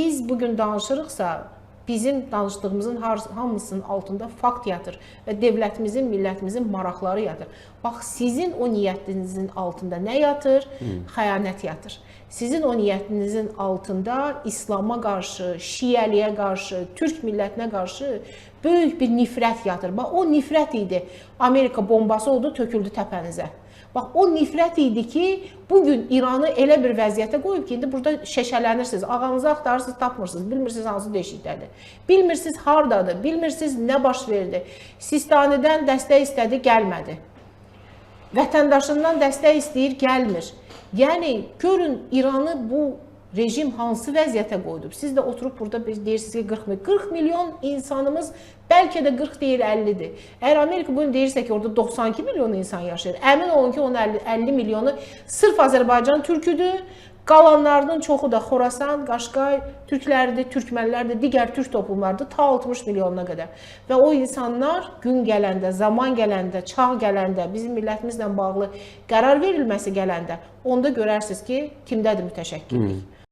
Biz bugün danışırıqsa, bizim danışdığımızın hamısının altında fakt yatır və devlətimizin, millətimizin maraqları yatır. Bax, sizin o niyyətinizin altında nə yatır? Xəyanət yatır. Sizin o niyyətinizin altında İslama qarşı, Şiəliyə qarşı, Türk millətinə qarşı böyük bir nifrət yatır. Bax, o nifrət idi. Amerika bombası oldu, töküldü təpənizə. Bax, o nifrət idi ki, bugün İranı elə bir vəziyyətə qoyub ki, indi burada şəşələnirsiniz, ağanızı axtarırsınız, tapmırsınız, bilmirsiniz hansı deşikdədir, bilmirsiniz hardadır, bilmirsiniz nə baş verdi. Sistanidən dəstək istədi, gəlmədi. Vətəndaşından dəstək istəyir, gəlmir. Yəni, görün İranı bu rejim hansı vəziyyətə qoydu. Siz də oturub burada deyirsiniz ki, 40 milyon insanımız, bəlkə də 40 deyil, 50-dir. Əgər Amerika bunu deyirsə ki, orada 92 milyon insan yaşayır, əmin olun ki, onun 50 milyonu sırf Azərbaycan türküdür, qalanlarının çoxu da Xorasan, Qaşqay, türkləridir, türkmənlərdir, digər türk toplumlardır, ta 60 milyonuna qədər. Və o insanlar gün gələndə, zaman gələndə, çağ gələndə, bizim millətimizlə bağlı qərar verilməsi gələndə, onda görərsiniz ki, kimdədir mütəşəkkillik.